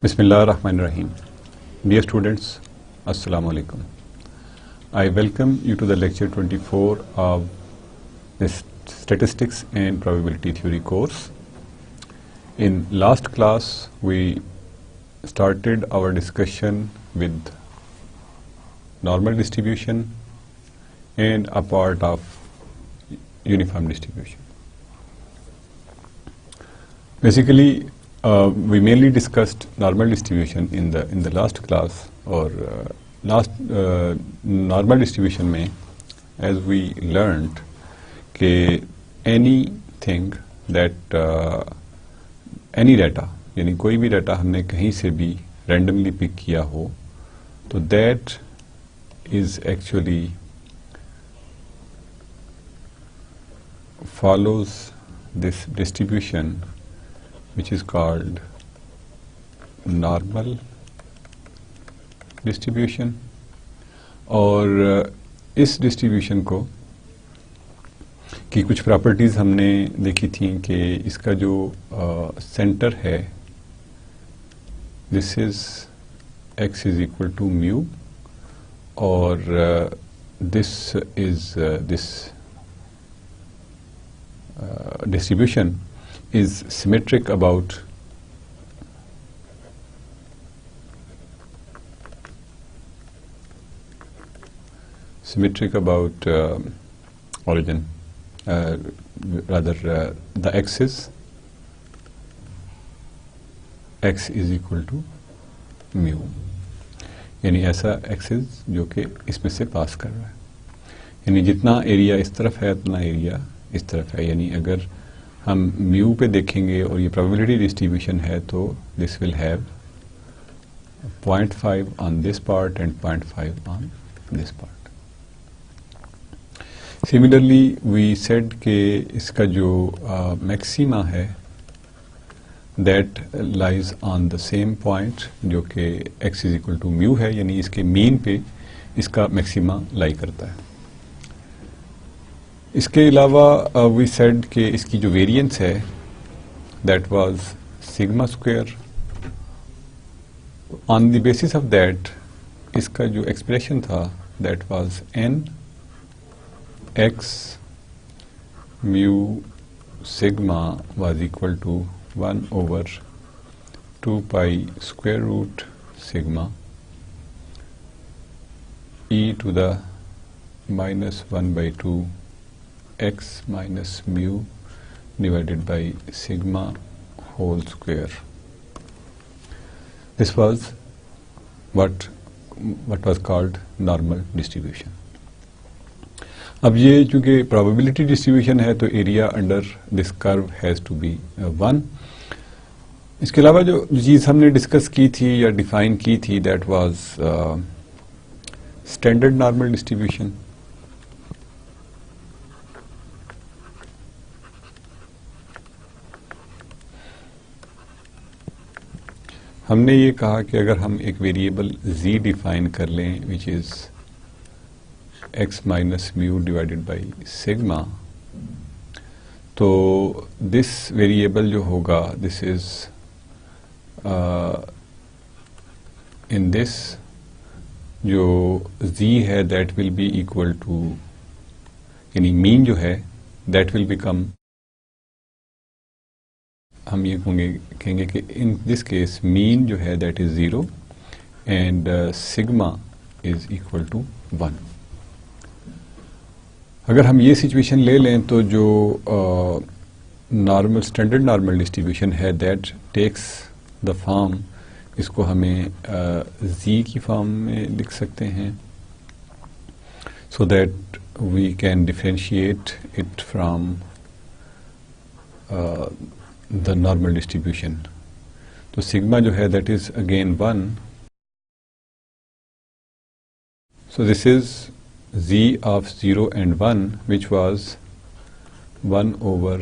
Bismillahirrahmanirrahim. Dear students, Assalamu alaikum. I welcome you to the lecture 24 of the Statistics and Probability Theory course. In last class, we started our discussion with normal distribution and a part of uniform distribution. Basically, we mainly discussed normal distribution in the last class or normal distribution में, as we learned कि anything that any data यानी कोई भी data हमने कहीं से भी randomly pick किया हो तो that is actually follows this distribution which is called normal distribution. और इस distribution को की कुछ properties हमने देखी थी कि इसका जो center है this is x is equal to mu और this is this distribution is symmetric about origin, rather the axis x is equal to mu, यानी ऐसा axis जो कि इसमें से पास कर रहा है, यानी जितना एरिया इस तरफ है उतना एरिया इस तरफ है, यानी अगर हम म्यू पे देखेंगे और ये प्रोबेबिलिटी डिस्ट्रीब्यूशन है तो this will have 0.5 on this part and 0.5 on this part. Similarly we said कि इसका जो मैक्सिमा है that lies on the same point जो कि x is equal to mu है, यानी इसके मीन पे इसका मैक्सिमा लाई करता है. इसके अलावा वी सेड कि इसकी जो वेरिएंस है that was sigma square. On the basis of that इसका जो एक्सप्रेशन था that was n x mu sigma was equal to 1 over 2 pi square root sigma e to the minus 1 by 2 x minus mu divided by sigma whole square. This was what was called normal distribution. अब ये चूँकि probability distribution है तो area under this curve has to be 1. इसके अलावा जो चीज़ हमने discuss की थी या डिफाइन की थी that was standard normal distribution. हमने ये कहा कि अगर हम एक वेरिएबल z डिफाइन कर लें which is x minus mu divided by sigma, तो दिस वेरिएबल जो होगा दिस इज इन दिस जो z है that will be equal to, यानी मीन जो है दैट विल बिकम, हम ये कहेंगे कि इन दिस केस मीन जो है that is 0 and sigma is equal to 1. अगर हम ये सिचुएशन ले लें तो जो नॉर्मल स्टैंडर्ड नॉर्मल डिस्ट्रीब्यूशन है दैट टेक्स द फॉर्म, इसको हमें z की फॉर्म में लिख सकते हैं so that we can differentiate it from the normal distribution. तो सिग्मा जो है that is again 1. So this is z of 0 and 1 which was 1 over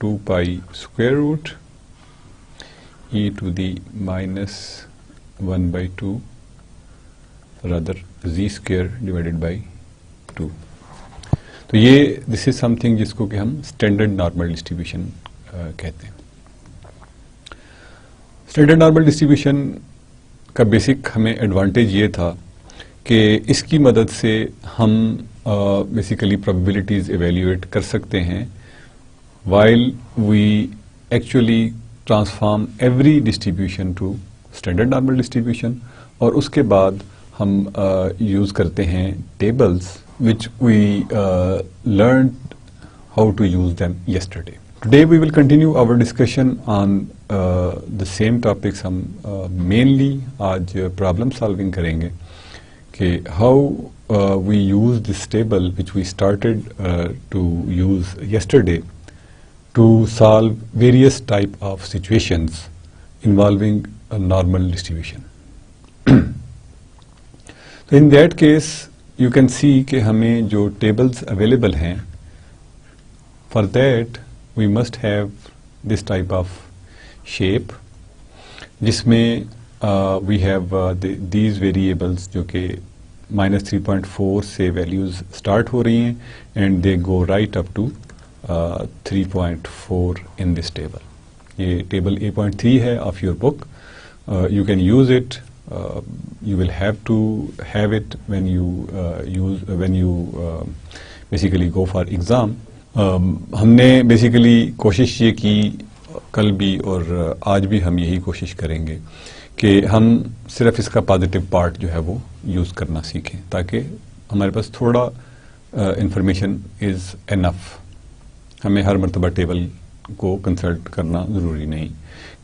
2 pi square root e to the minus 1 by 2 rather z square divided by 2. तो ये this is something जिसको कि हम standard normal distribution कहते हैं. Standard normal distribution का basic हमें advantage ये था कि इसकी मदद से हम बेसिकली प्रोबेबिलिटीज़ एवेल्यूएट कर सकते हैं while we actually transform every distribution to standard normal distribution, और उसके बाद हम यूज़ करते हैं tables which we learned how to use them yesterday. Today we will continue our discussion on the same topics. हम mainly आज problem solving करेंगे कि how we use this table which we started to use yesterday to solve various type of situations involving a normal distribution. So in that case you can see कि हमें जो tables available हैं, for that we must have this type of shape जिसमें we have these variables जो कि -3.4 से values start हो रही हैं and they go right up to 3.4 in this table. ये table A.3 है of your book. You can use it. You will have to have it when you basically go for exam. हमने basically कोशिश ये की कल भी और आज भी हम यही कोशिश करेंगे कि हम सिर्फ इसका पॉजिटिव पार्ट जो है वो यूज़ करना सीखें ताकि हमारे पास थोड़ा इंफॉर्मेशन इज़ इनफ. हमें हर मरतबा टेबल को कंसल्ट करना ज़रूरी नहीं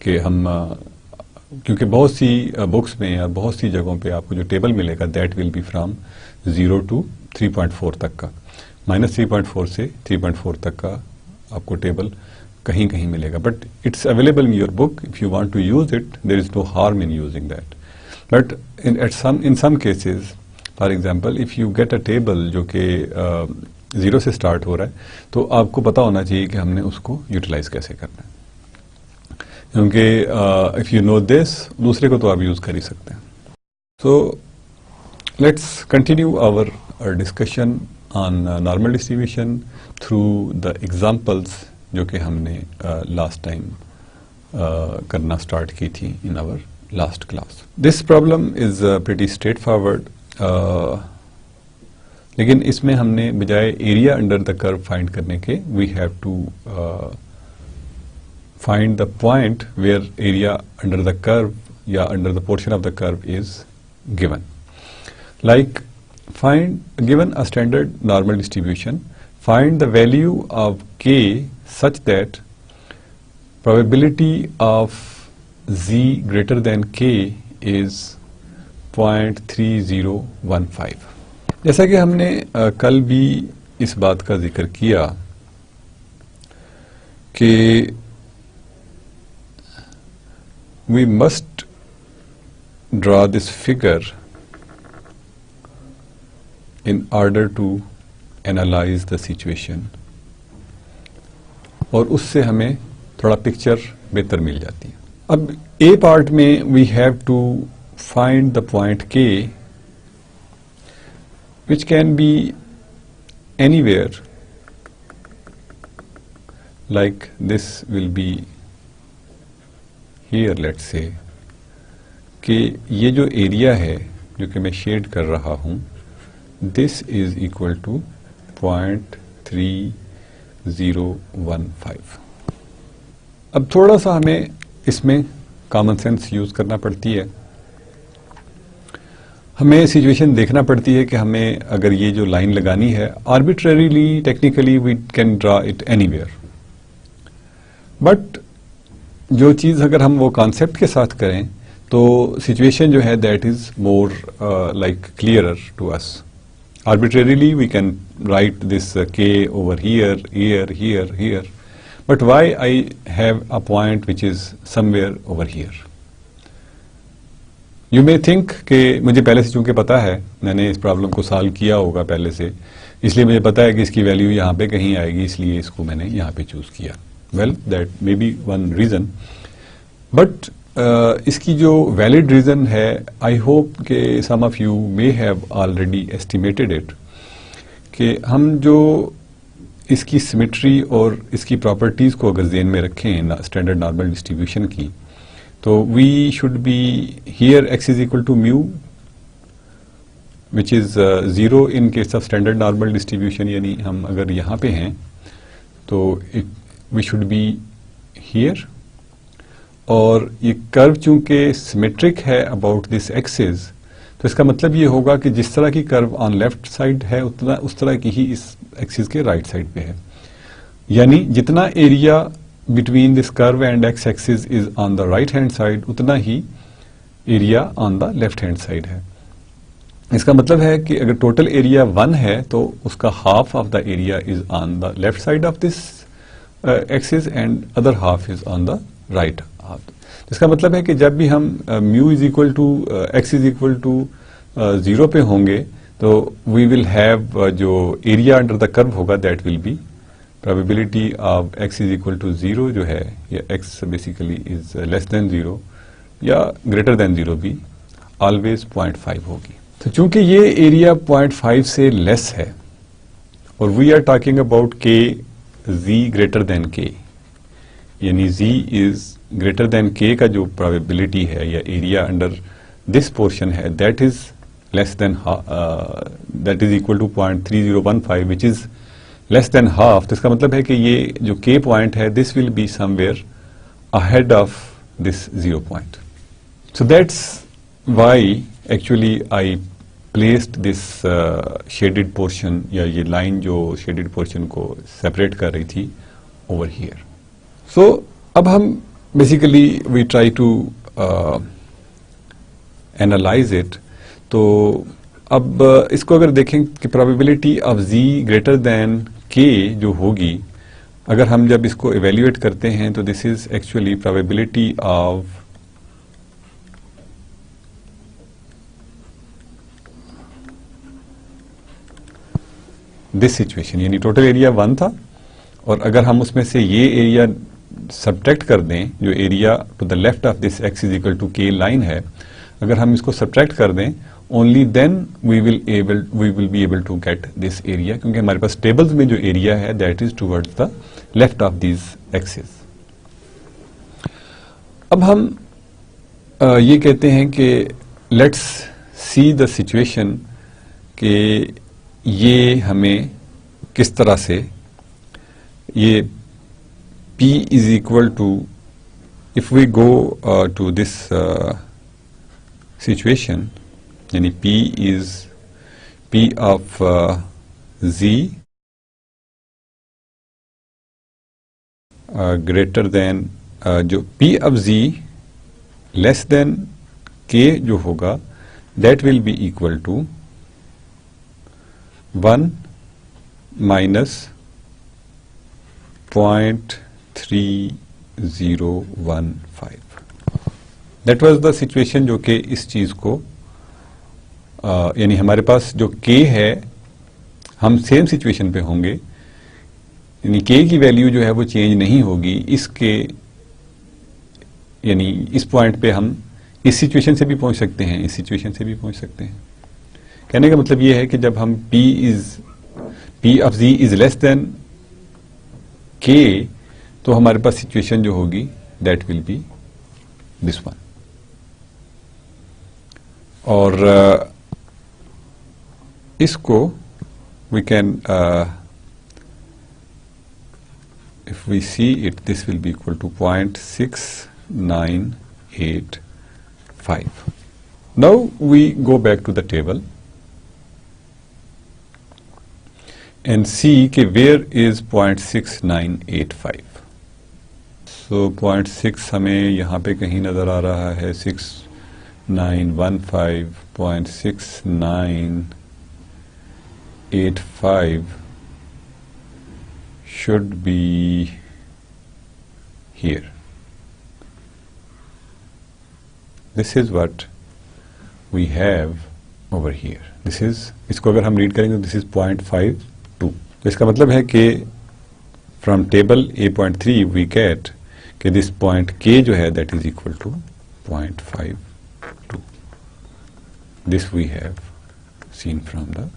कि हम क्योंकि बहुत सी बुक्स में या बहुत सी जगहों पे आपको जो टेबल मिलेगा that will B from 0 to 3.4 तक का, -3.4 से 3.4 तक का आपको टेबल कहीं कहीं मिलेगा. But it's available in your book. If you want to use it there is no harm in using that. But in some cases, for example, if you get a table जो कि 0 से start हो रहा है तो आपको पता होना चाहिए कि हमने उसको यूटिलाइज कैसे करना है, क्योंकि इफ़ यू नो दिस दूसरे को तो आप यूज़ कर ही सकते हैं. So let's continue our discussion on normal distribution through the examples जो कि हमने लास्ट टाइम करना स्टार्ट की थी in our last class. This problem is pretty straightforward, लेकिन इसमें हमने बजाय area under the curve find करने के we have to find the point where area under the curve या under the portion of the curve is given. Like find given a standard normal distribution, find the value of k such that probability of z greater than k is 0.3015. जैसा कि हमने कल भी इस बात का जिक्र किया कि we must draw this figure in order to analyse the situation, और उससे हमें थोड़ा पिक्चर बेहतर मिल जाती है. अब ए पार्ट में we have to find the point K which can be anywhere, like this will be here, let's say कि ये जो एरिया है जो कि मैं शेड कर रहा हूँ this is equal to 0.3015. अब थोड़ा सा हमें इसमें कॉमन सेंस यूज़ करना पड़ती है. हमें सिचुएशन देखना पड़ती है कि हमें अगर ये जो लाइन लगानी है arbitrarily technically we can draw it anywhere, but जो चीज़ अगर हम वो कॉन्सेप्ट के साथ करें तो सिचुएशन जो है that is more like clearer to us. Arbitrarily we can write this के over here here here here, but why I have a point which is somewhere over here. You may think कि मुझे पहले से चूंकि पता है, मैंने इस प्रॉब्लम को सॉल्व किया होगा पहले से, इसलिए मुझे पता है कि इसकी वैल्यू यहाँ पे कहीं आएगी, इसलिए इसको मैंने यहाँ पे चूज़ किया. Well that may be one reason, but इसकी जो वैलिड रीज़न है, आई होप कि some of you may have already estimated it, कि हम जो इसकी सिमेट्री और इसकी प्रॉपर्टीज़ को अगर ज़हन में रखें स्टैंडर्ड नॉर्मल डिस्ट्रीब्यूशन की, तो we should be here x is equal to mu which is 0 in case of standard normal distribution, यानी हम अगर यहाँ पे हैं तो वी शुड बी हियर। और ये कर्व चूंकि सिमेट्रिक है अबाउट दिस एक्सिस, तो इसका मतलब ये होगा कि जिस तरह की कर्व ऑन लेफ्ट साइड है उतना उस तरह की ही इस एक्सिस के राइट साइड पे है, यानी जितना area between this curve and X axis is on the right hand side उतना ही area on the left hand side है। इसका मतलब है कि अगर टोटल एरिया 1 है तो उसका half of the area is on the left side of this axis and other half is on the right half. इसका मतलब है कि जब भी हम mu is equal to x is equal to 0 पे होंगे तो वी विल हैव जो एरिया अंडर द कर्व होगा that will be probability of x is equal to 0 जो है, या x basically is less then 0 या ग्रेटर देन 0 भी ऑलवेज 0.5 होगी। तो चूंकि ये एरिया 0.5 से लेस है और we are talking about K z greater than K, यानी z is greater than k का जो प्रोबेबिलिटी है या एरिया अंडर दिस पोर्शन है that is less than that is equal to 0.3015 which is less than half. तो इसका मतलब है कि ये जो k पॉइंट है this will be somewhere ahead of this 0 point. So that's why actually I placed this shaded portion, या ये लाइन जो शेडेड पोर्शन को सेपरेट कर रही थी ओवर हियर। सो अब हम basically we try to analyse it. तो अब इसको अगर देखें कि probability of z greater than k जो होगी, अगर हम जब इसको इवेल्युएट करते हैं तो this is actually probability of this situation, यानी टोटल एरिया 1 था और अगर हम उसमें से ये एरिया सब्ट्रैक्ट कर दें जो area to the left of this x is equal to k line है, अगर हम इसको सब्ट्रैक्ट कर दें only then we will be able to get this area, क्योंकि हमारे पास टेबल्स में जो एरिया है that is towards the left of this axis. अब हम ये कहते हैं कि लेट्स सी द सिचुएशन कि ये हमें किस तरह से ये P is equal to, if we go to this situation, यानी P is P of Z greater than जो P of Z less than K जो होगा that will be equal to 1 minus 0.3015। That was the situation जो कि इस चीज को यानी हमारे पास जो k है हम सेम सिचुएशन पे होंगे, यानी k की वैल्यू जो है वो चेंज नहीं होगी इसके, यानी इस पॉइंट पे हम इस सिचुएशन से भी पहुंच सकते हैं, इस सिचुएशन से भी पहुंच सकते हैं। कहने का मतलब ये है कि जब हम P of z is less than k तो हमारे पास सिचुएशन जो होगी that will be this one. और इसको we can if we see it this will be equal to 0.6985। Now we go back to the table and see कि where is 0.6985। so 0.6 हमें यहाँ पे कहीं नजर आ रहा है, 6915.6985 should be here. This is what we have over here. This is, इसको अगर हम रीड करेंगे तो this is 0.52। तो इसका मतलब है कि फ्रॉम टेबल 8.3 वी गेट कि दिस पॉइंट k जो है that is equal to 0.52। This we have seen from the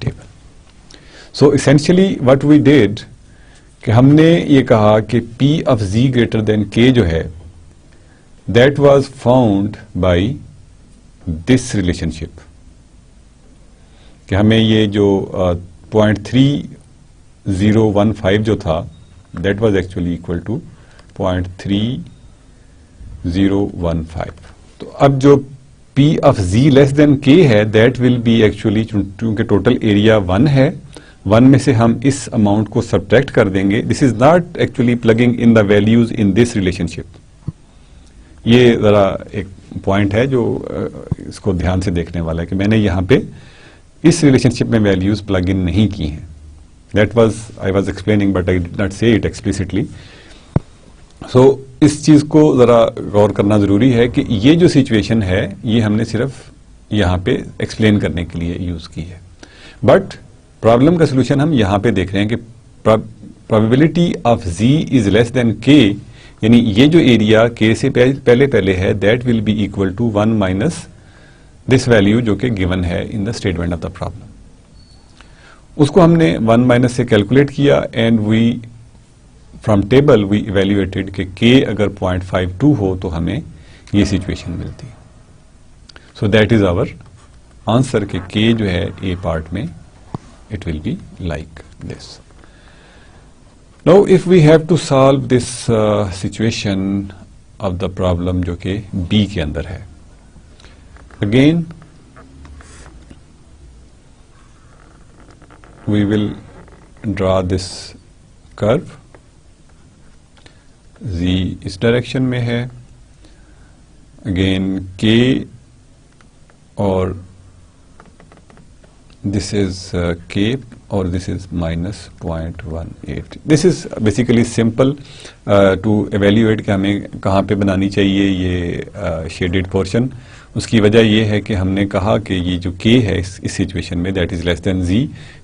table. So essentially what we did कि हमने ये कहा कि P of Z greater than K जो है that was found by this relationship, कि हमें ये जो 0.3015 जो था that was actually equal to 0.3015. तो अब जो P of Z less than K है that will be actually, चूंकि टोटल एरिया 1 है, 1 में से हम इस अमाउंट को सब्ट्रैक्ट कर देंगे. This is not actually plugging in the values in this relationship. ये जरा एक पॉइंट है जो इसको ध्यान से देखने वाला है कि मैंने यहाँ पे इस रिलेशनशिप में वैल्यूज प्लग इन नहीं की हैं. That was I was explaining but I did not से इट एक्सप्लिसिटली. सो इस चीज को जरा गौर करना जरूरी है कि ये जो सिचुएशन है ये हमने सिर्फ यहाँ पे एक्सप्लेन करने के लिए यूज की है, बट प्रॉब्लम का सोल्यूशन हम यहाँ पे देख रहे हैं कि probability of Z is less than K, यानी ये जो एरिया K से पहले है that will be equal to 1 minus this value जो कि गिवन है in the statement of the problem. उसको हमने 1 माइनस से कैलकुलेट किया and we from table we evaluated कि K अगर 0.52 हो तो हमें ये सिचुएशन मिलती. So that is our answer कि K जो है ए पार्ट में it will be like this. Now if we have to solve this situation of the problem जो कि B के अंदर है, again we will draw this curve. Z इस डायरेक्शन में है, again K और this is K or this is minus 0.18. This is basically simple to evaluate कि हमें कहाँ पे बनानी चाहिए ये shaded portion. उसकी वजह ये है कि हमने कहा कि ये जो K है इस सिचुएशन में that is less than Z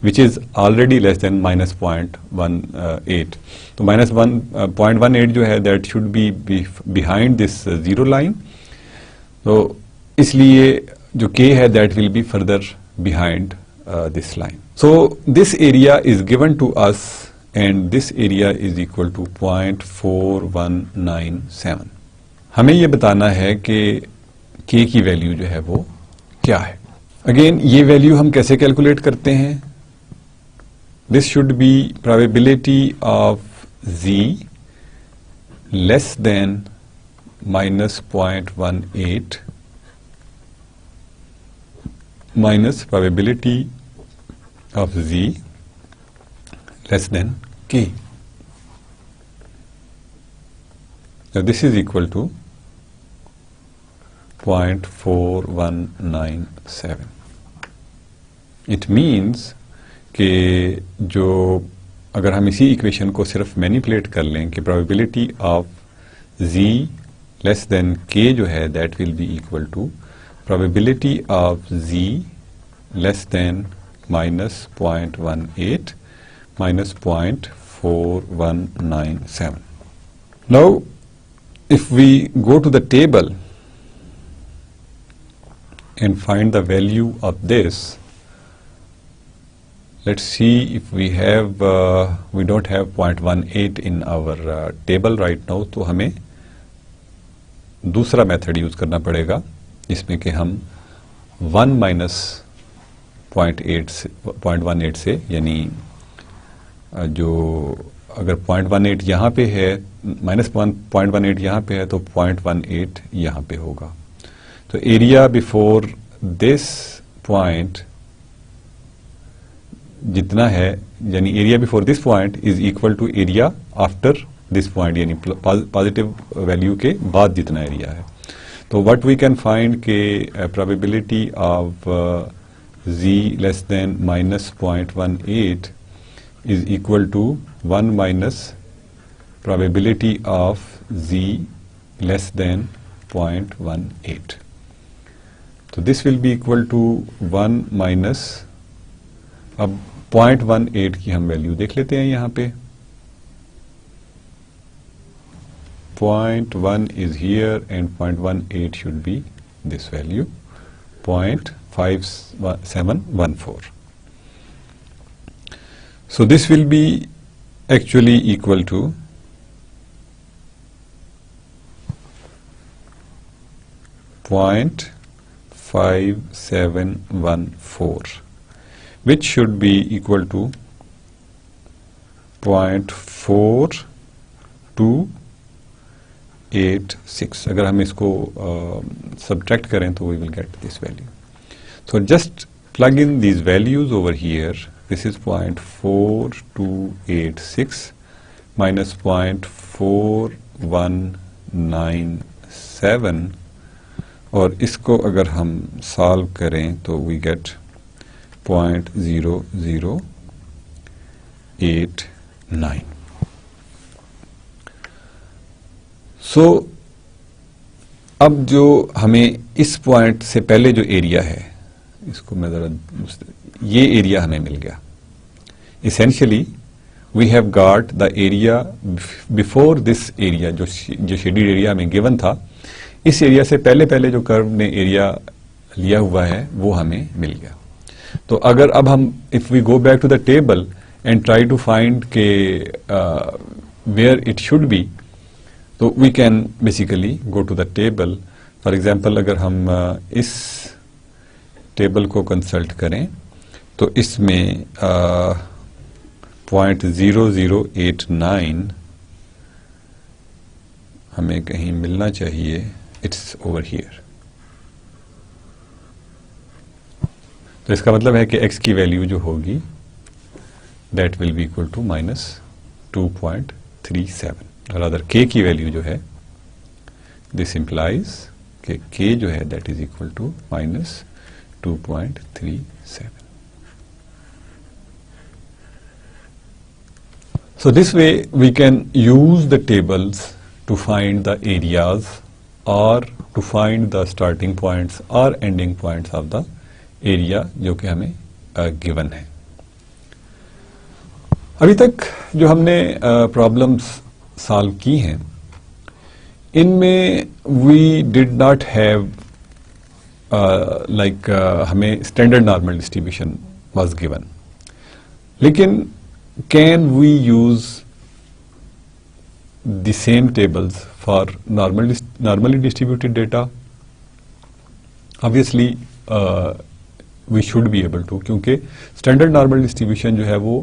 which is already less than minus 0.18. तो minus 0.18 जो है that should be behind this zero line. तो इसलिए जो K है that will be further behind this line. So this area is given to us and this area is equal to 0.4197. हमें ये बताना है कि K की वैल्यू जो है वो क्या है. अगेन ये वैल्यू हम कैसे कैलकुलेट करते हैं. This should be probability of Z less than minus 0.18 minus probability of Z less than K. Now this is equal to 0.4197. It means कि जो अगर हम इसी इक्वेशन को सिर्फ मैनिपुलेट कर लें कि probability of Z less than K जो है that will be equal to probability of Z less than minus 0.18 minus 0.4197. Now if we go to the table and find the value of this, let's see if we have we don't have 0.18 in our table right now, तो हमें दूसरा method use करना पड़ेगा जिसमें कि हम 1 minus 0.18 से यानी जो अगर 0.18 यहाँ पे है माइनस 0.18 यहाँ पे है तो 0.18 यहाँ पे होगा. तो एरिया बिफोर दिस पॉइंट जितना है यानी area before this point is equal to area after this point यानी पॉजिटिव वैल्यू के बाद जितना एरिया है. तो what we can find K probability of Z less than minus 0.18 is equal to 1 minus probability of Z less than 0.18. So this will be equal to 1 minus, अब 0.18 की हम value देख लेते हैं यहाँ पे. 0.1 is here and 0.18 should be this value 0.5714. So this will be actually equal to 0.5714, which should be equal to 0.4286. अगर हम इसको subtract करें तो we will get this value. So just plug in these values over here. This is 0.4286 minus 0.4197, और इसको अगर हम solve करें तो we get 0.0089. So अब जो हमें इस पॉइंट से पहले जो एरिया है, इसको मैं जरा, ये एरिया हमें मिल गया. Essentially we have got the area before this area, जो शेडेड एरिया हमें गिवन था, इस एरिया से पहले पहले जो कर्व ने एरिया लिया हुआ है वो हमें मिल गया. तो अगर अब हम if we go back to the table and try to find K where it should be, तो we can basically go to the table. For example अगर हम इस टेबल को कंसल्ट करें तो इसमें 0.0089 हमें कहीं मिलना चाहिए. It's over here. तो इसका मतलब है कि x की वैल्यू जो होगी that will be equal to -2.37, और अदर k की वैल्यू जो है, दिस इंप्लाइज कि k जो है that is equal to -2.37. So this way we can use the tables to find the areas or to find the starting points or ending points of the area जो कि हमें given है. अभी तक जो हमने problems solve की हैं, इनमें we did not have हमें standard normal distribution was given. लेकिन can we use the same tables for normally distributed data? Obviously we should be able to, क्योंकि standard normal distribution जो है वो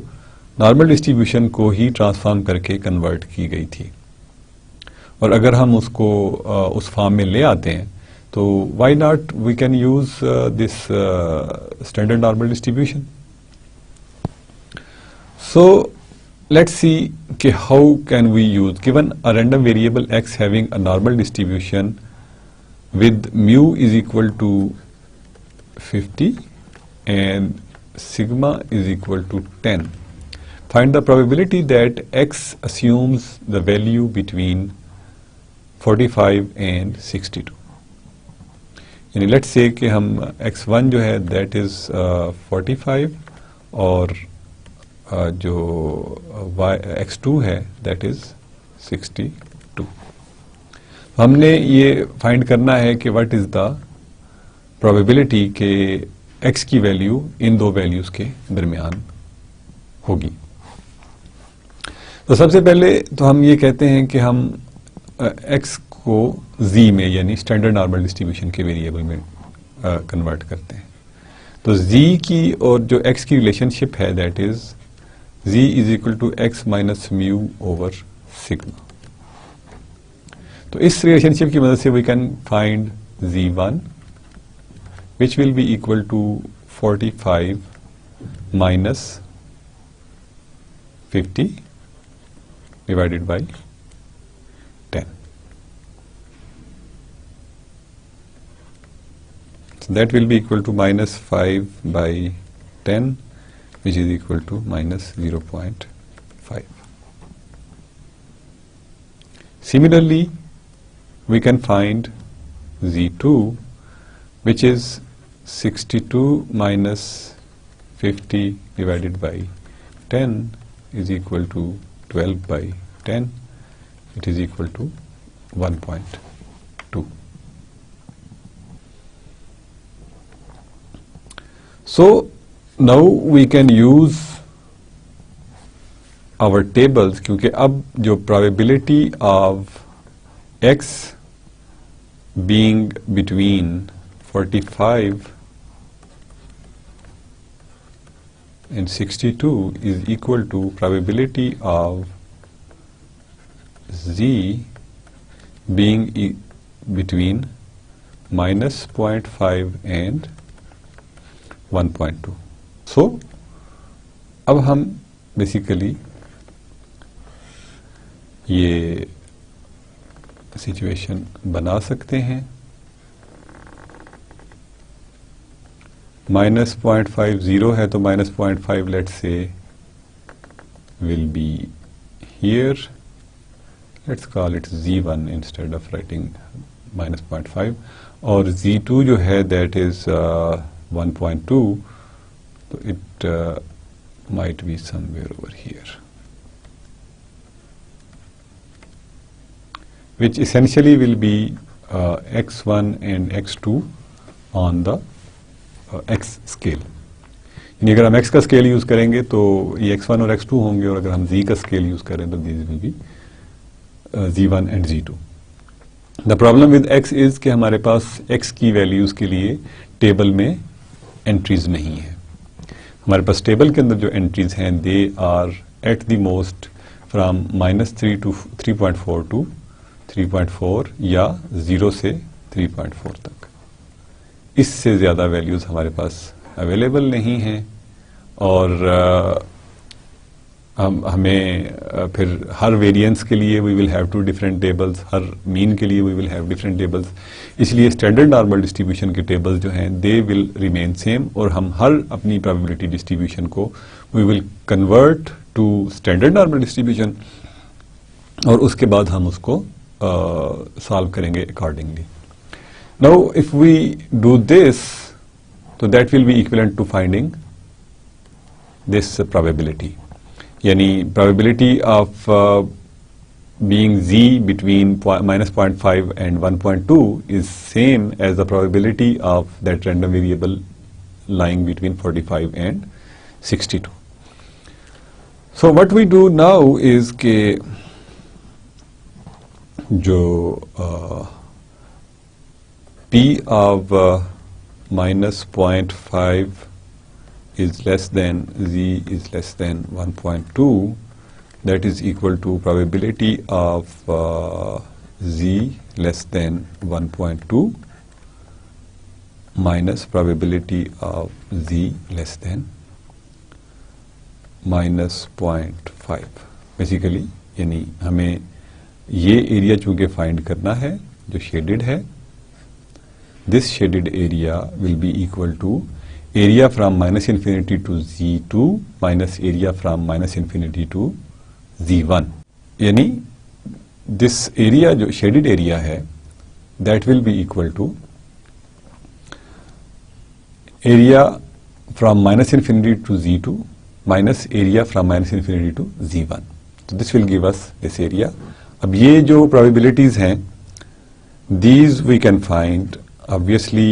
normal distribution को ही ट्रांसफॉर्म करके convert की गई थी, और अगर हम उसको उस फॉर्म में ले आते हैं तो why not we can use this standard normal distribution. So let's see how can we use, given a random variable x having a normal distribution with mu is equal to 50 and sigma is equal to 10. Find the probability that x assumes the value between 45 and 62. यानी let's say कि हम x1 जो है that is 45 और जो x2 है that is 62. हमने ये फाइंड करना है कि व्हाट इज द प्रोबेबिलिटी के x की वैल्यू इन दो वैल्यूज के दरमियान होगी. तो सबसे पहले तो हम ये कहते हैं कि हम x को z में यानी स्टैंडर्ड नॉर्मल डिस्ट्रीब्यूशन के वेरिएबल में कन्वर्ट करते हैं. तो z की और जो x की रिलेशनशिप है that is z is equal to x minus mu over sigma. तो इस रिलेशनशिप की मदद से we can find z1 which will be equal to 45 minus 50 divided by 10. So that will be equal to minus 5 by 10, which is equal to minus 0.5. Similarly, we can find z2, which is 62 minus 50 divided by 10 is equal to 12 by 10. It is equal to 1.2. So now we can use our tables, क्योंकि अब जो probability of x being between 45 and 62 is equal to probability of z being between minus 0.5 and 1.2. So अब हम basically ये situation बना सकते हैं. minus 0.5 0 है तो minus 0.5 let's say will be here. Let's call it z1 instead of writing minus 0.5. और z2 जो है that is 1.2, so it might be somewhere over here, which essentially will be x1 and x2 on the x scale. यानी अगर हम x का scale use करेंगे तो ये x1 और x2 होंगे, और अगर हम z का स्केल यूज करें तो these will be z1 and z2. The problem with x is कि हमारे पास x की वैल्यूज के लिए टेबल में एंट्रीज नहीं है. हमारे पास टेबल के अंदर जो एंट्रीज हैं they are at the most from -3 to 3.4 to 3.4 या 0 से 3.4 तक. इससे ज़्यादा वैल्यूज़ हमारे पास अवेलेबल नहीं हैं, और हमें फिर हर वेरिएंस के लिए we will have two different tables, हर मीन के लिए we will have different tables. इसलिए स्टैंडर्ड नॉर्मल डिस्ट्रीब्यूशन के टेबल्स जो हैं दे विल रिमेन सेम, और हम हर अपनी प्रोबेबिलिटी डिस्ट्रीब्यूशन को we will convert to standard normal distribution, और उसके बाद हम उसको सॉल्व करेंगे accordingly. Now if we do this तो that will be equivalent to finding this probability. यानी probability of being z between minus 0.5 and 1.2 is same as the probability of that random variable lying between 45 and 62. So what we do now is कि जो p of minus 0.5 is less than z is less than 1.2, that is equal to probability of z less than 1.2 minus probability of z less than minus 0.5. Basically यानी हमें ये area चूंकि find करना है जो shaded है, this shaded area will be equal to area from minus infinity to z2 minus area from minus infinity to z1. यानी this area जो shaded area है that will be equal to area from minus infinity to z2 minus area from minus infinity to z1. So this will give us this area. अब ये जो probabilities हैं these we can find obviously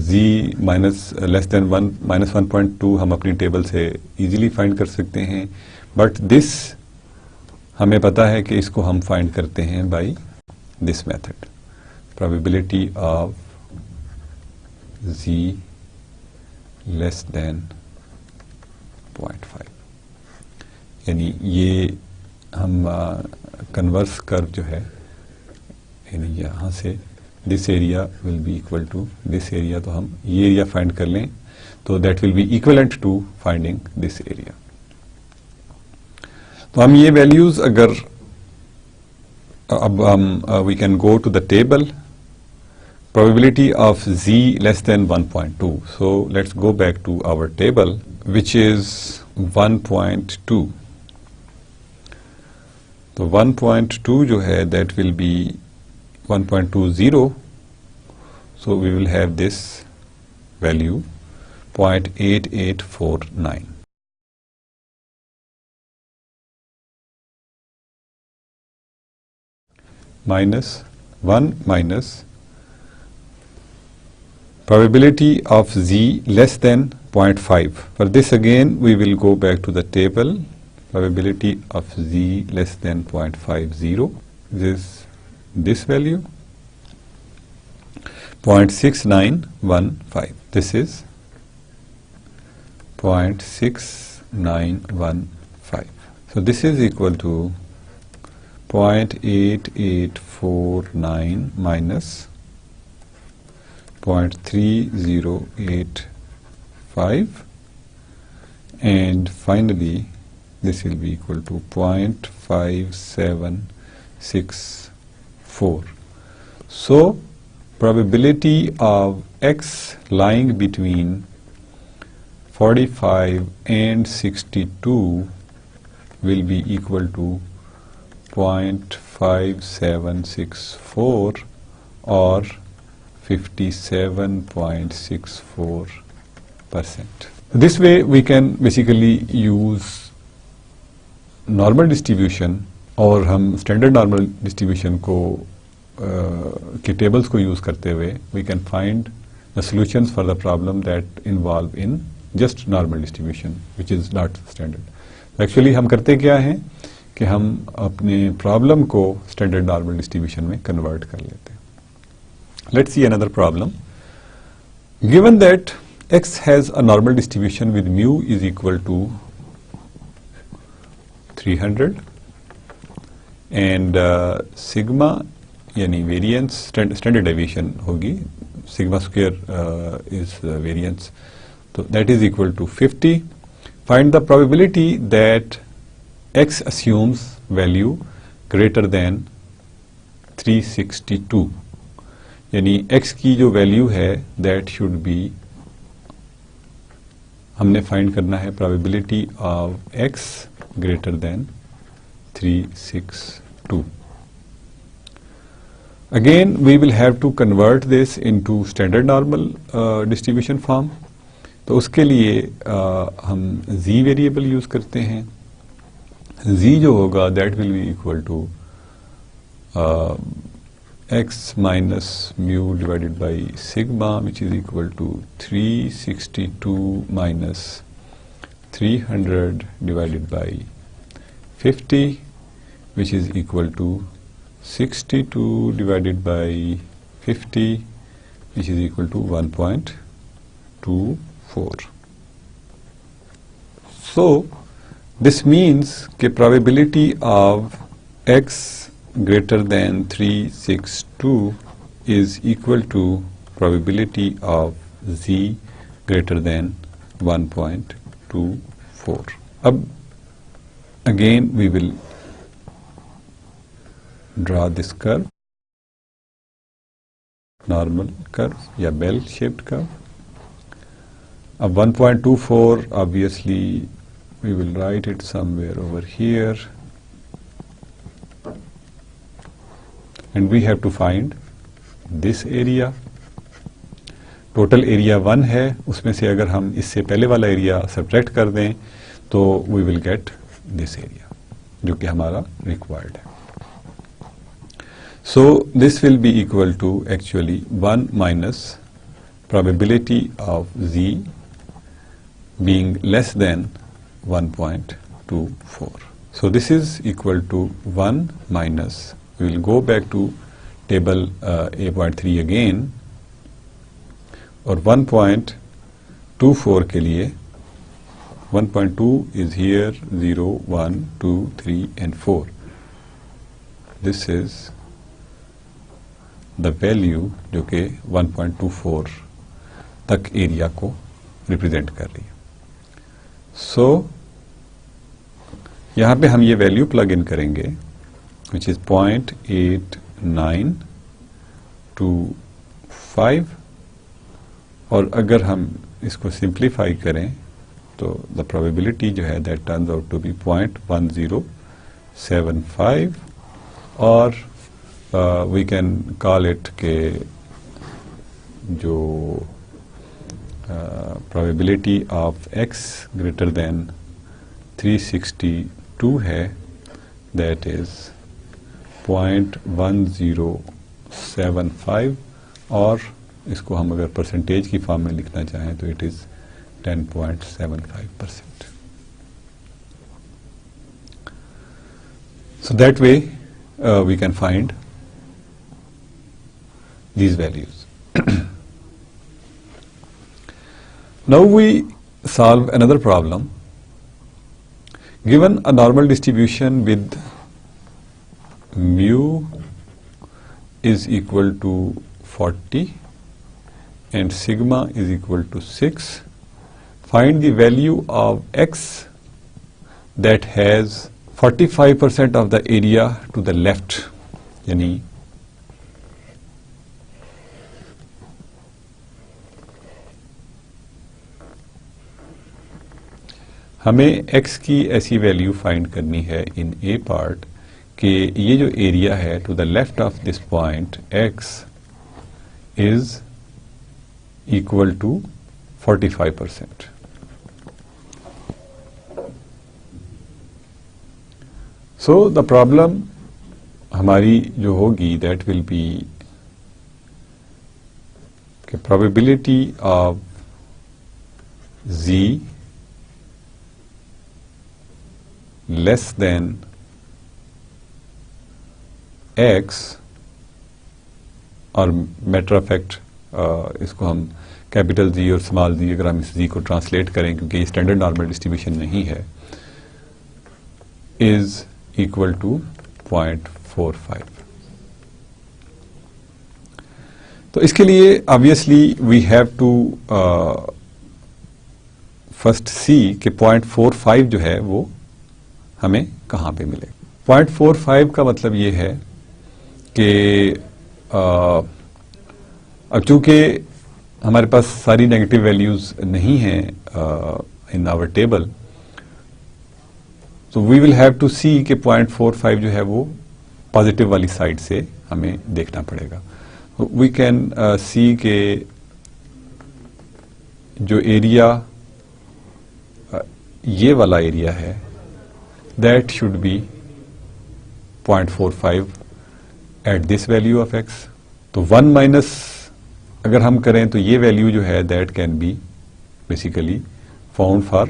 z minus less than 1 minus 1.2 हम अपनी table से easily find कर सकते हैं, बट दिस हमें पता है कि इसको हम फाइंड करते हैं by this method, probability of z less than 0.5. यानी ये हम कन्वर्स कर्व जो है यानी यहाँ से this area will be equal to this area, तो हम ये एरिया फाइंड कर लें तो that will be equivalent to finding this area. तो हम ये वैल्यूज अगर अब हम we can go to the table probability of z less than 1.2. So let's go back to our table which is 1.2. तो 1.2 जो है that will be 1.20, so we will have this value 0.8849. Minus 1 minus probability of z less than 0.5. For this again we will go back to the table. Probability of z less than 0.50 is this value 0.6915. This is 0.6915. So this is equal to 0.8849 minus 0.3085, and finally this will be equal to 0.5764. So probability of x lying between 45 and 62 will be equal to 0.5764 or 57.64%. This way we can basically use normal distribution, और हम standard normal distribution को के tables को use करते हुए we can find the solutions for the problem that involve in just normal distribution which is not standard. Actually हम करते क्या हैं कि हम अपने problem को standard normal distribution में convert कर लेते हैं. Let's see another problem. Given that x has a normal distribution with mu is equal to 300 and sigma यानी variance standard deviation होगी, sigma square is variance, so that is equal to 50. Find the probability that x assumes value greater than 362. यानी x की जो value है that should be, हमने find करना है probability of x greater than 362. Again we will have to convert this into standard normal distribution form. तो उसके लिए हम z वेरिएबल यूज करते हैं. z जो होगा that will be equal to x minus mu divided by sigma, which is equal to 362 minus 300 divided by 50, which is equal to 62 divided by 50, which is equal to 1.24. So this means that probability of x greater than 362 is equal to probability of z greater than 1.24. Ab again we will draw this curve, normal curve या bell shaped curve. Ab 1.24 obviously we will write it somewhere over here. And we have to find this area. Total area 1 है, उसमें से अगर हम इससे पहले वाला area subtract कर दें तो we will get this area जो कि हमारा रिक्वायर्ड है. So this will be equal to actually 1 minus probability of z being less than 1.24. So this is equal to 1 minus, we will go back to table A.3 again, और 1.24 के लिए 1.2 is here, 0, 1, 2, 3 and 4. This is the value जो कि 1.24 तक area को represent कर रही है. सो यहाँ पे हम ये वैल्यू प्लग इन करेंगे which is 0.8925, और अगर हम इसको सिंप्लीफाई करें तो द प्रोबेबिलिटी जो है that turns out to be 0.1075, और we can call it K जो probability of x greater than 362 है दैट इज 0.1075, और इसको हम अगर परसेंटेज की फॉर्म में लिखना चाहें तो it is 10.75%. So that way we can find these values. Now we solve another problem. Given a normal distribution with mu is equal to 40 and sigma is equal to 6, find the value of x that has 45% of the area to the left, यानी हमें x की ऐसी value find करनी है इन ए part कि ये जो area है to the left of this point x is equal to 45%. So the problem हमारी जो होगी that will be कि probability of z less than x, और मैटर ऑफ फैक्ट इसको हम कैपिटल जी और स्मॉल जी, अगर हम इस जी को ट्रांसलेट करें क्योंकि ये स्टैंडर्ड नॉर्मल डिस्ट्रीब्यूशन नहीं है, इज इक्वल टू 0.45. तो इसके लिए obviously we have to first see कि 0.45 जो है वो हमें कहाँ पे मिलेगा. 0.45 का मतलब ये है कि अब चूंकि हमारे पास सारी नेगेटिव वैल्यूज नहीं हैं इन आवर टेबल, तो वी विल हैव टू सी कि 0.45 जो है वो पॉजिटिव वाली साइड से हमें देखना पड़ेगा. वी कैन सी के जो एरिया ये वाला एरिया है that should be 0.45 at this value of x. तो 1 माइनस अगर हम करें तो ये वैल्यू जो है that can be basically found for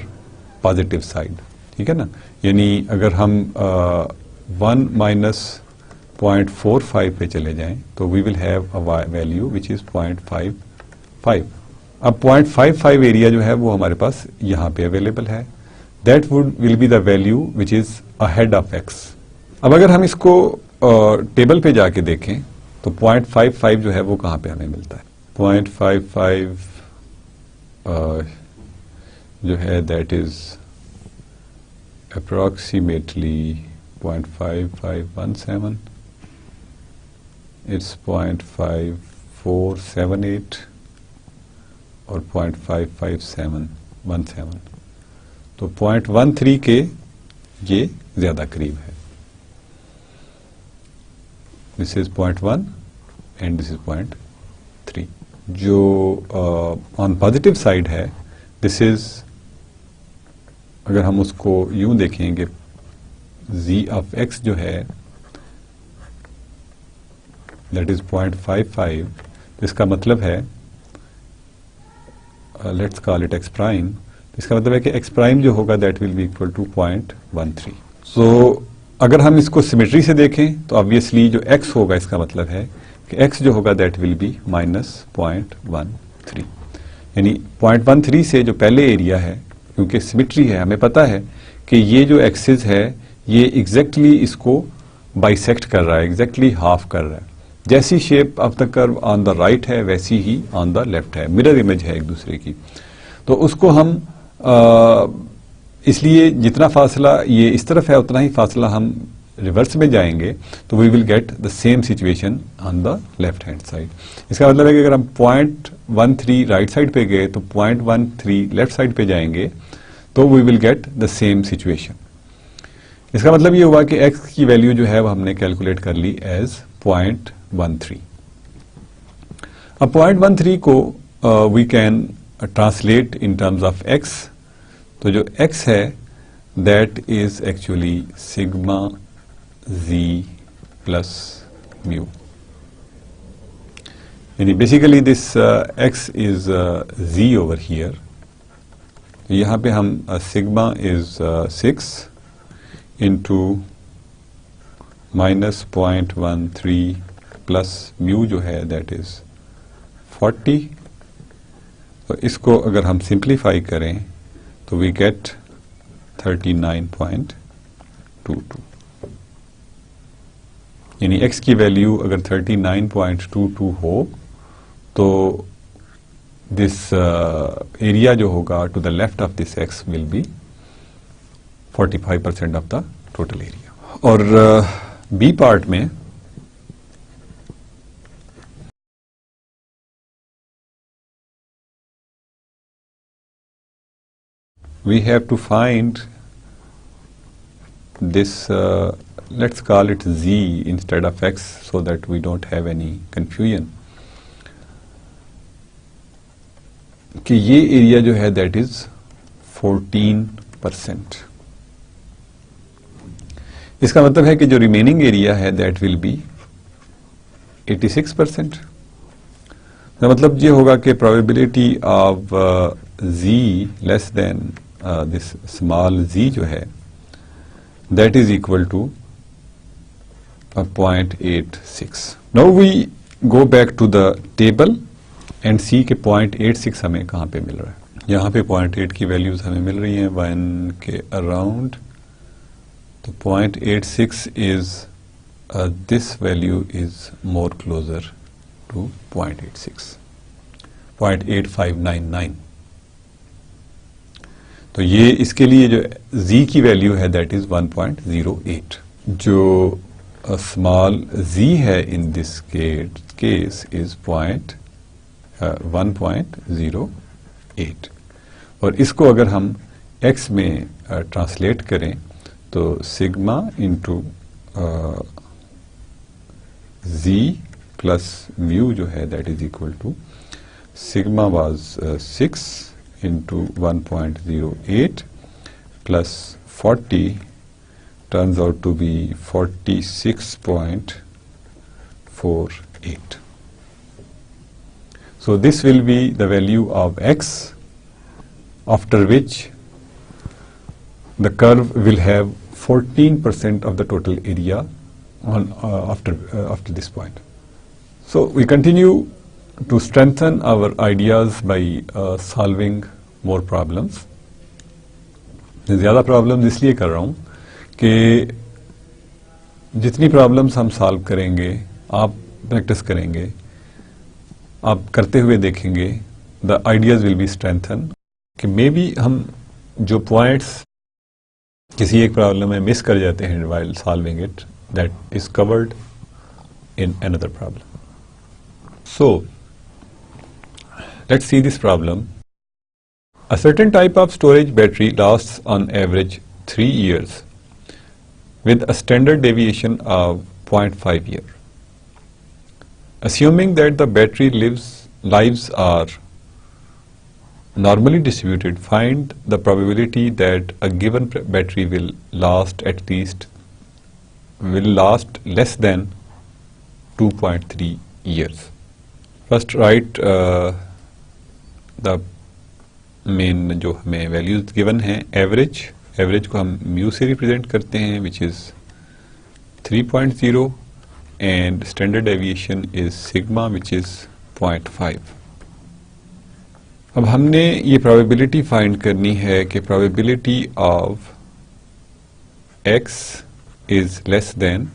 positive side. ठीक है ना, यानी अगर हम 1 माइनस 0.45 पे चले जाएं तो we will have a value which is 0.55. अब 0.55 एरिया जो है वो हमारे पास यहाँ पे अवेलेबल है. That will be the value which is ahead of x. अब अगर हम इसको टेबल पे जाके देखें तो 0.55 जो है वो कहाँ पे हमें मिलता है. 0.55 जो है दैट इज approximately 0.5517. It's 0.5478 और 0.55717. तो 0.13 के ये ज्यादा करीब है. This is 0.1 and this is 0.3. जो ऑन पॉजिटिव साइड है दिस इज, अगर हम उसको यूं देखेंगे z ऑफ x जो है दैट इज 0.55, इसका मतलब है let's call it x prime. इसका मतलब है कि x प्राइम जो होगा that will be equal to 0.13. So अगर हम इसको सिमेट्री से देखें तो ऑब्वियसली जो x होगा इसका मतलब है कि x जो होगा दैट विल बी माइनस 0.13. यानी 0.13 से जो पहले एरिया है, क्योंकि सिमेट्री है, हमें पता है कि ये जो एक्सिस है ये एग्जैक्टली इसको बाइसेक्ट कर रहा है, एग्जैक्टली हाफ कर रहा है. जैसी shape of the curve on the right है वैसी ही ऑन द लेफ्ट है, मिरर इमेज है एक दूसरे की. तो उसको हम इसलिए जितना फासला ये इस तरफ है उतना ही फासला हम रिवर्स में जाएंगे तो we will get the same situation on the left hand side. इसका मतलब है कि अगर हम 0.13 राइट साइड पे गए तो 0.13 लेफ्ट साइड पे जाएंगे तो we will get the same situation. इसका मतलब ये हुआ कि x की वैल्यू जो है वो हमने कैलकुलेट कर ली एज 0.13. अब 0.13 को we can translate in terms of x. तो जो x है that is actually sigma z plus mu. यानी basically this x is z over here यहाँ पे हम sigma is 6 into -0.13 plus mu जो है दैट इज 40. तो इसको अगर हम सिंप्लीफाई करें तो वी गेट 39.22. यानी x की वैल्यू अगर 39.22 हो तो दिस एरिया जो होगा to the left of this x will be 45% of the total area. और बी पार्ट में we have to find this let's call it z instead of x so that we don't have any confusion कि ये area जो है that is 14%. इसका मतलब है कि जो रिमेनिंग एरिया है दैट विल बी 86%. मतलब ये होगा कि probability of z less then this small z जो है that is equal to 0.86. Now we go back to the table and see कि 0.86 हमें कहाँ पे मिल रहा है. यहाँ पे 0.8 की वैल्यूज हमें मिल रही हैं 1 के अराउंड. तो 0.86 is this value is more closer to 0.86, 0.8599. तो ये इसके लिए जो z की वैल्यू है दैट इज 1.08. जो स्मॉल z है इन दिस केस इज 1.08. और इसको अगर हम x में ट्रांसलेट करें तो sigma into z plus mu जो है that is equal to sigma was 6 into 1.08 plus 40 turns out to be 46.48. So this will be the value of x after which the curve will have 14% of the total area on after this point. So we continue to strengthen our ideas by solving more problems. ज़्यादा problems इसलिए कर रहा हूँ कि जितनी problems हम solve करेंगे आप प्रैक्टिस करेंगे आप करते हुए देखेंगे the ideas will be strengthen कि मे बी हम जो पॉइंट्स किसी एक प्रॉब्लम में मिस कर जाते हैं while solving it that is covered in another problem. So let's see this problem. A certain type of storage battery lasts on average 3 years with a standard deviation of 0.5 year. Assuming that the battery lives are normally distributed, find the probability that a given battery will last less than 2.3 years. First write the main जो हमें values given हैं average को हम mu से represent करते हैं which is 3.0 and standard deviation is sigma which is 0.5. अब हमने ये प्रोबेबिलिटी फाइंड करनी है कि probability of x is less then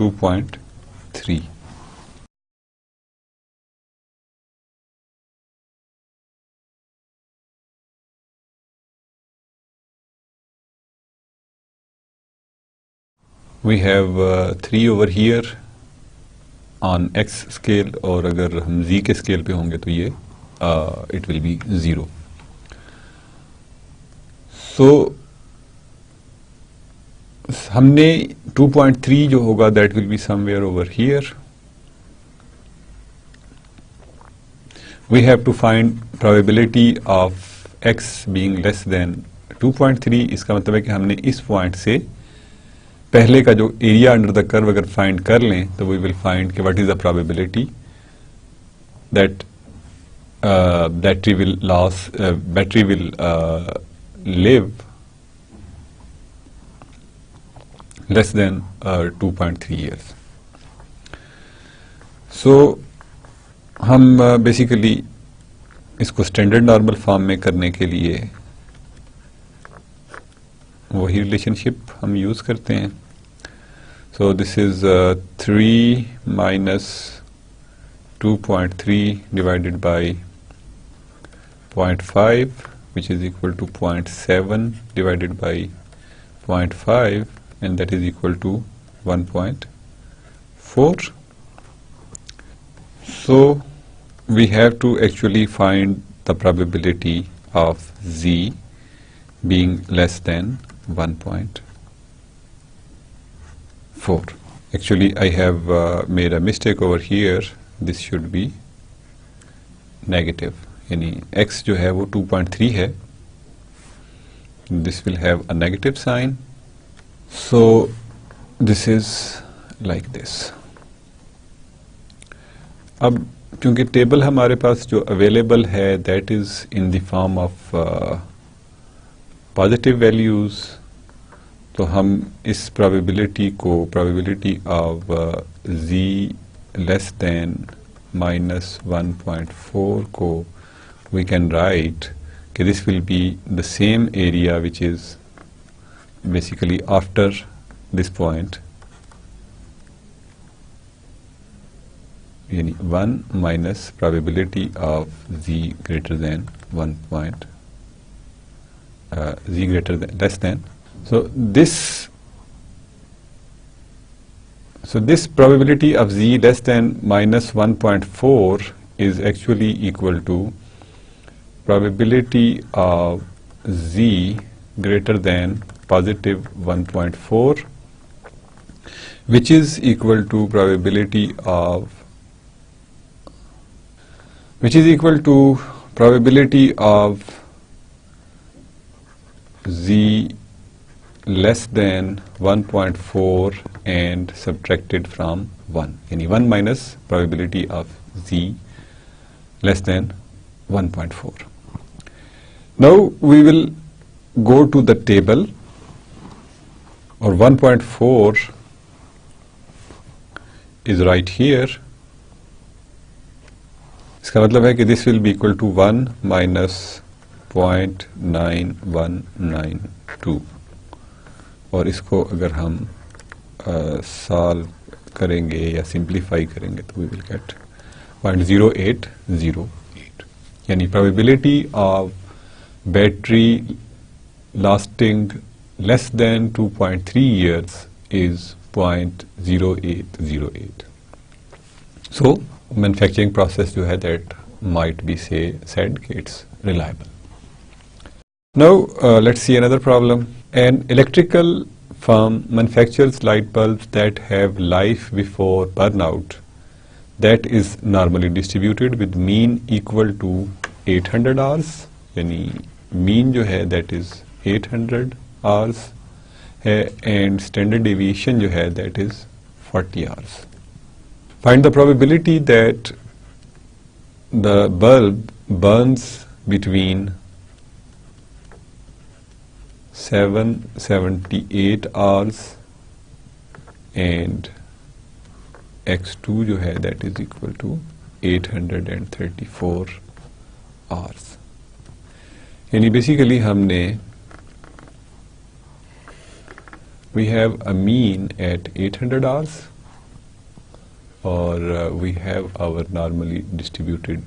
2.3. We have 3 over here on x scale और अगर हम z के स्केल पे होंगे तो ये it will be 0. So हमने 2.3 जो होगा that will be somewhere over here. We have to find probability of x being less than 2.3. इसका मतलब है कि हमने इस पॉइंट से पहले का जो एरिया अंडर द कर्व अगर फाइंड कर लें तो वी विल फाइंड कि what is the probability that battery will live less than 2.3 years. So हम बेसिकली इसको स्टैंडर्ड नॉर्मल फॉर्म में करने के लिए वही रिलेशनशिप हम यूज करते हैं. सो this is 3 minus 2.3 divided by 0.5, which is equal to 0.7 divided by 0.5, and that is equal to 1.4. So we have to actually find the probability of Z being less than 1.4. Actually I have made a mistake over here. This should be negative, यानी x जो है वो 2.3 है. This will have a negative sign. So this is like this. अब क्योंकि table हमारे पास जो available है that is in the form of positive values, तो हम इस probability of z less then -1.4 को वी कैन राइट कि this will be the same area which is basically after this point, यानी 1 minus probability of z greater than 1 point, z greater than less than. So this probability of z less than -1.4 is actually equal to probability of z greater than positive 1.4, which is equal to probability of z less than 1.4 and subtracted from 1, यानी 1 minus probability of z less than 1.4. Now we will go to the table, or 1.4 is right here. इसका मतलब है कि this will be equal to 1 minus 0.9192, और इसको अगर हम solve करेंगे या सिंप्लीफाई करेंगे तो वी विल गेट 0.0808, यानी probability of battery lasting less than 2.3 years is 0.0808. So manufacturing process जो है that might be said it's reliable. Now let's see another problem. An electrical firm manufactures light bulbs that have life before burnout that is normally distributed with mean equal to 800 hours, यानी mean जो है that is 800 hours है, and standard deviation जो है that is 40 hours. Find the probability that the bulb burns between 778 hours and x2 जो है that is equal to 834 hours. यानी basically हमने we have a mean at 800 hours or we have our normally distributed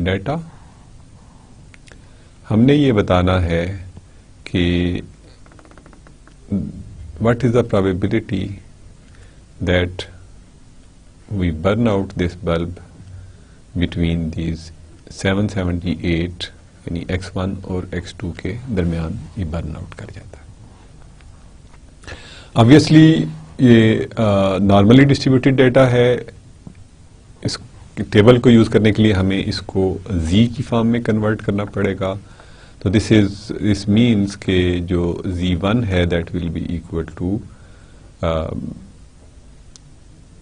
data. हमने ये बताना है कि what is the probability that we burn out this bulb between these 778 यानी x1 और x2 के दरमियान ये बर्न आउट कर जाता है. ऑब्वियसली ये नॉर्मली डिस्ट्रीब्यूटेड डेटा है. इस टेबल को यूज करने के लिए हमें इसको z की फॉर्म में कन्वर्ट करना पड़ेगा. तो दिस मीन्स के जो z1 है that will be equal to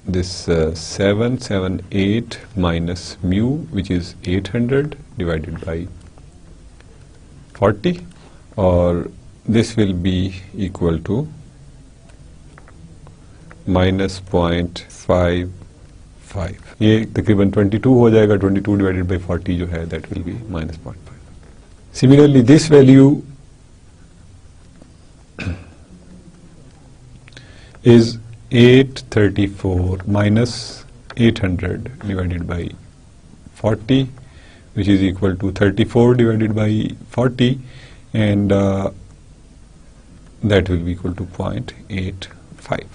this 778 minus mu, which is 800 divided by 40, or this will be equal to minus 0.55. ये तकरीबन 22 हो जाएगा. 22 divided by 40 जो है that will be minus 0.5. Similarly, this value is 834 minus 800 divided by 40, which is equal to 34 divided by 40, and that will be equal to 0.85.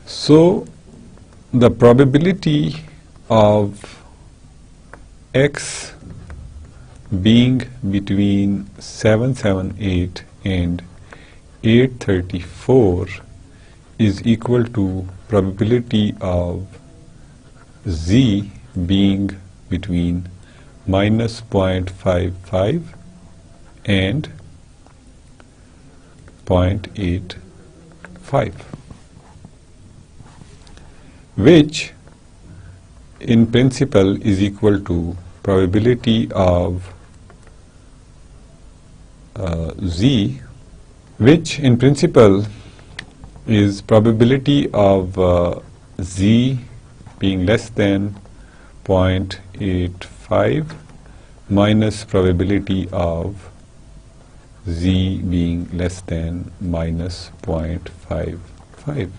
So the probability of x being between 778 and 834 is equal to probability of z being between minus 0.55 and 0.85, which in principle is equal to probability of z, which in principle is probability of z being less than 0.85 minus probability of z being less than minus 0.55,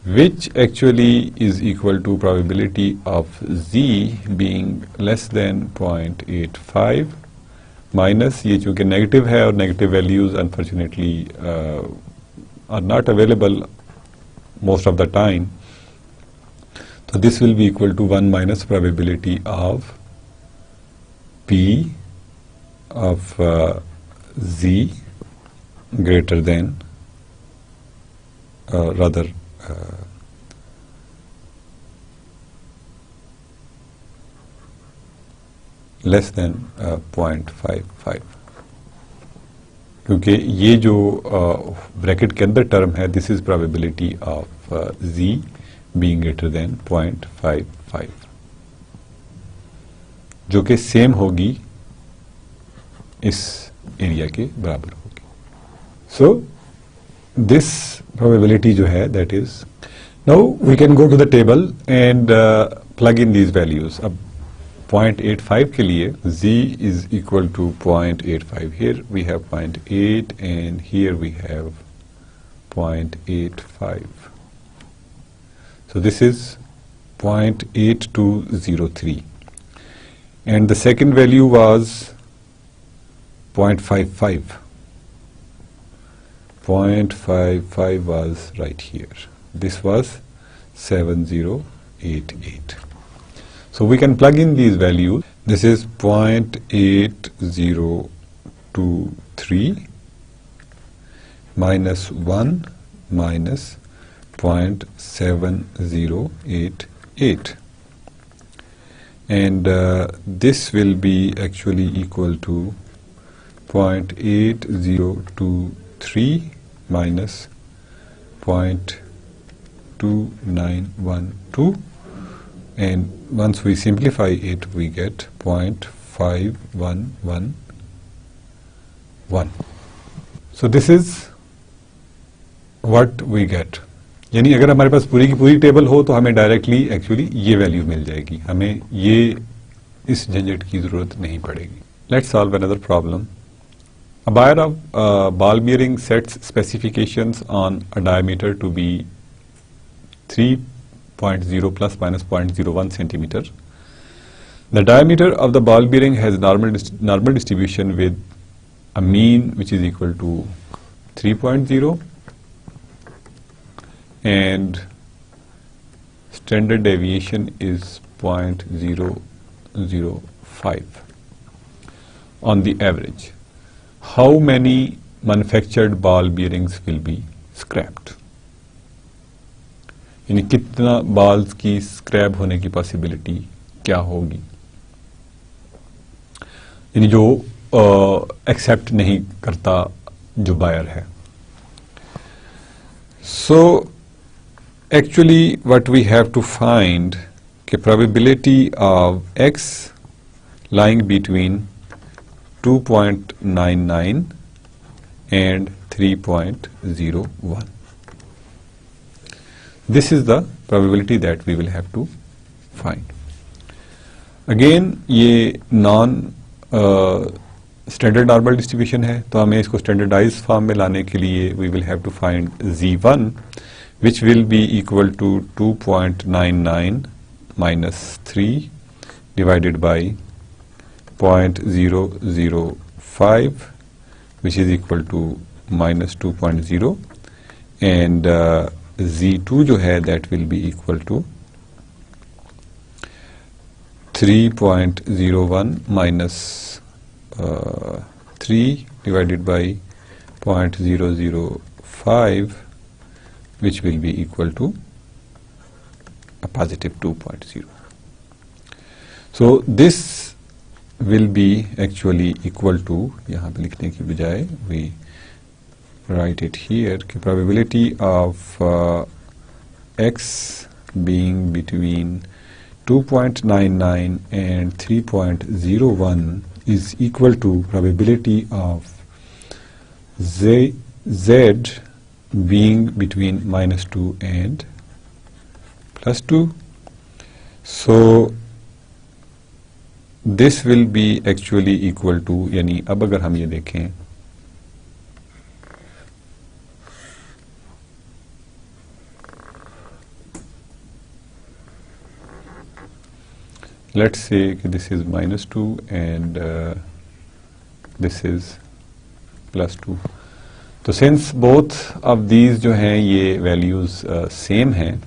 which actually is equal to probability of z being less than 0.85 minus, ये चूँकि negative है और negative values unfortunately are not available most of the time, so this will be equal to 1 minus probability of p of z greater than less than 0.55, क्योंकि ये जो bracket के अंदर term है, this is probability of z being greater than 0.55, जो कि same होगी इस एरिया के बराबर होगी. सो दिस प्रोबेबिलिटी जो है that is, now we can go to the table and plug in these values. अब 0.85 के लिए z is equal to 0.85. Here we have 0.8 and here we have 0.85. So this is 0.8203, and the second value was 0.55. 0.55 was right here. This was 7088. So we can plug in these values. This is 0.8023 minus 1 minus 0.7088, and this will be actually equal to 0.8023 minus 0.2912, and once we simplify it we get 0.5111. So this is what we get. यानी अगर हमारे पास पूरी की पूरी table हो तो हमें directly actually ये वैल्यू मिल जाएगी, हमें ये इस झंझट की जरूरत नहीं पड़ेगी. Let's solve another problem. A buyer of ball bearing sets specifications on a diameter to be 3.0 plus minus 0.01 centimeter. The diameter of the ball bearing has normal distribution with a mean which is equal to 3.0 and standard deviation is 0.005 on the average. How many manufactured ball bearings will be scrapped? यानी कितना balls की scrap होने की possibility क्या होगी, यानी जो accept नहीं करता जो बायर है. सो Actually, what we have to find the probability of x lying between 2.99 and 3.01. This is the probability that we will have to find. Again, ये non standard normal distribution है, तो हमें इसको standardized form में लाने के लिए we will have to find z1, which will be equal to 2.99 minus 3 divided by 0.005, which is equal to minus 2.0, and z2 जो है that will be equal to 3.01 minus 3 divided by 0.005, which will be equal to a positive 2.0. So this will be actually equal to, यहाँ पे लिखने की बजाय we write it here, कि probability of x being between 2.99 and 3.01 is equal to probability of z being between minus 2 and plus 2. So this will be actually equal to, यानी अब अगर हम ये देखें, let's say this is minus 2 and this is plus 2. So since both of these जो हैं ये values same हैं,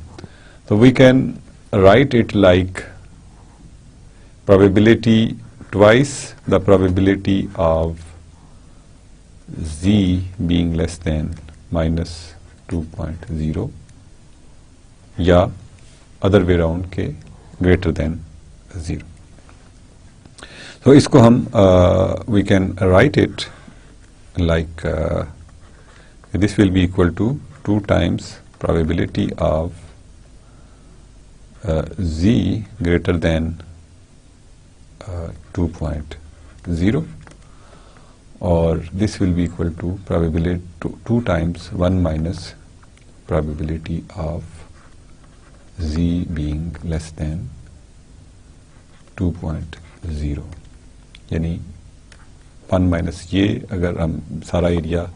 so we can write it like probability twice the probability of z being less than minus 2.0, या other way around के greater than 0. So इसको हम we can write it like this will be equal to 2 times probability of z greater than 2.0, or this will be equal to probability 2 times 1 minus probability of z being less than 2.0, यानी 1 minus ये अगर हम सारा area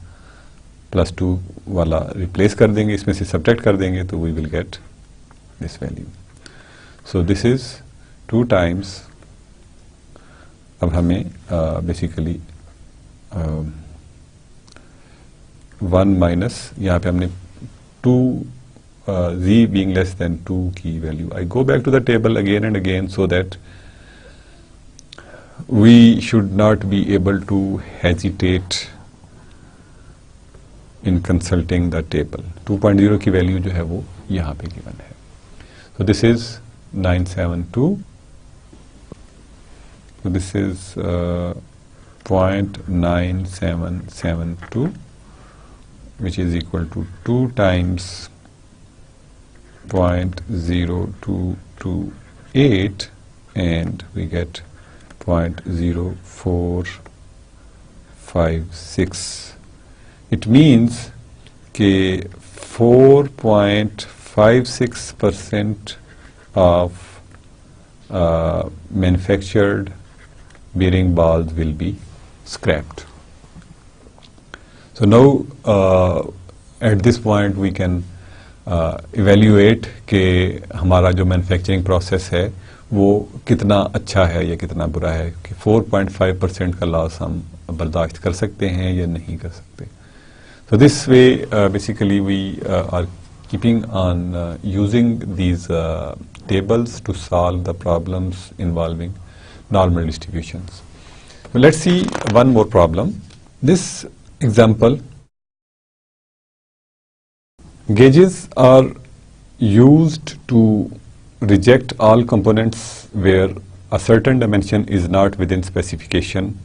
plus 2 वाला replace कर देंगे, इसमें से सब्ट्रैक्ट कर देंगे, तो we will get this value. So this is 2 times, अब हमें बेसिकली 1 माइनस, यहाँ पे हमने 2 z being less than 2 की value. I go back to the table again and again so that we should not be able to hesitate in consulting the table. 2.0 की value जो है वो यहाँ पे गिवन है. So this is 972. So this is 0.9772, which is equal to 2 times 0.0228, and we get 0.0456. It means that 4.56% of manufactured bearing balls will be scrapped. So now at this point we can evaluate कि हमारा जो manufacturing process है वो कितना अच्छा है या कितना बुरा है, कि 4.5% का लॉस हम बर्दाश्त कर सकते हैं या नहीं कर सकते. So this way basically we are keeping on using these tables to solve the problems involving normal distributions. So let's see one more problem. This example, gauges are used to reject all components where a certain dimension is not within specification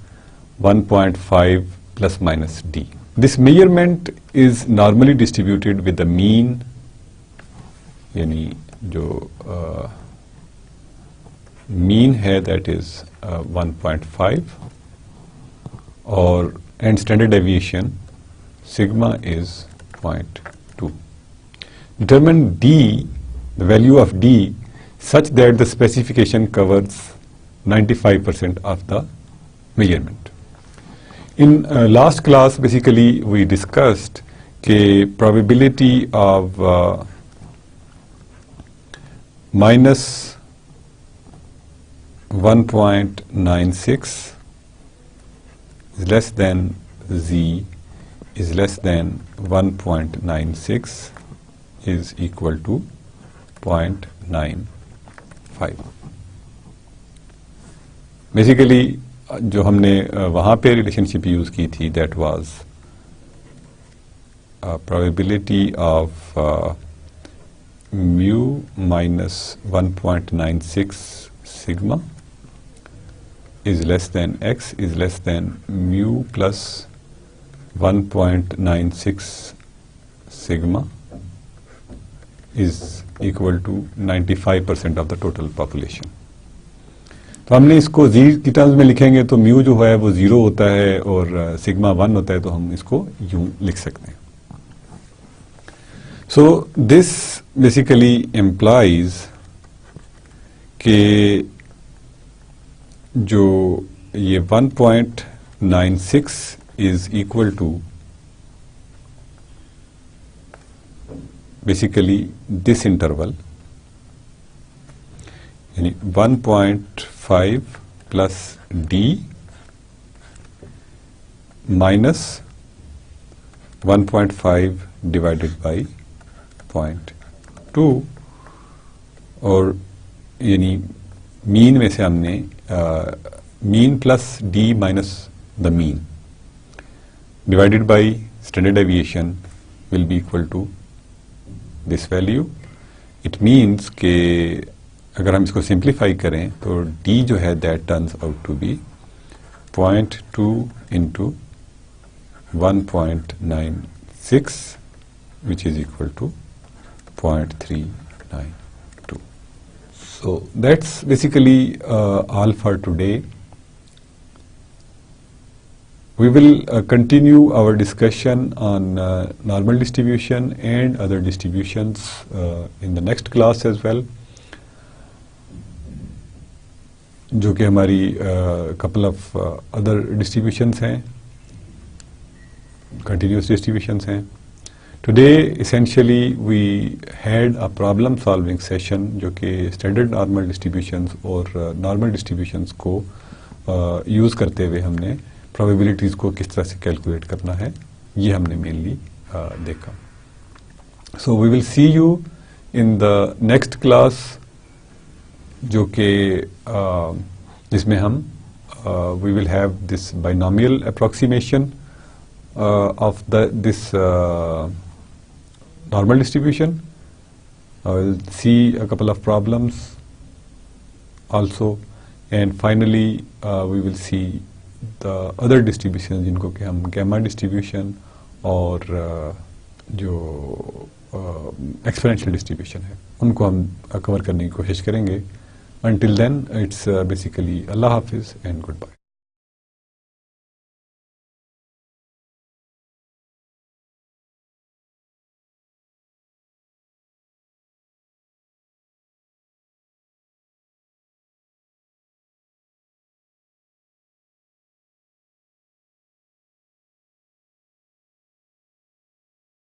1.5 plus minus d. This measurement is normally distributed with the mean यानी जो mean है that is 1.5 और and standard deviation sigma is 0.2. Determine D, the value of D, such that the specification covers 95% of the measurement. In last class, basically, we discussed the probability of minus 1.96 is less than Z is less than 1.96 is equal to 0.95. Basically जो हमने वहाँ पे relationship use की थी that was probability of mu minus 1.96 sigma is less then x is less then mu plus 1.96 sigma is equal to 95% of the total population. तो हमने इसको जी की टर्म्स में लिखेंगे तो म्यू जो है वो 0 होता है और सिग्मा 1 होता है, तो हम इसको यूं लिख सकते हैं. सो दिस बेसिकली एम्प्लाइज कि जो ये 1.96 is equal to basically this interval, यानी 1.5 plus D minus 1.5 divided by 0.2 और यानी मीन में से हमने mean plus D minus the mean divided by standard deviation will be equal to this value. It means कि अगर हम इसको simplify करें तो D जो है that turns out to be 0.2 into 1.96 which is equal to 0.392. So that's basically all for today. We will continue our discussion on normal distribution and other distributions in the next class as well, जो कि हमारी couple of other distributions हैं, continuous distributions हैं. Today essentially we had a problem solving session जो कि standard normal distributions और normal distributions को use करते हुए हमने प्रोबेबिलिटीज को किस तरह से कैलकुलेट करना है ये हमने मेनली देखा. So we will see you in the next class जो कि जिसमें हम we will have this binomial approximation of this normal distribution. I will see a couple of problems also and finally we will see the other distributions जिनको कि हम gamma distribution और जो exponential distribution है उनको हम कवर करने की कोशिश करेंगे. Until then it's basically Allah Hafiz and goodbye.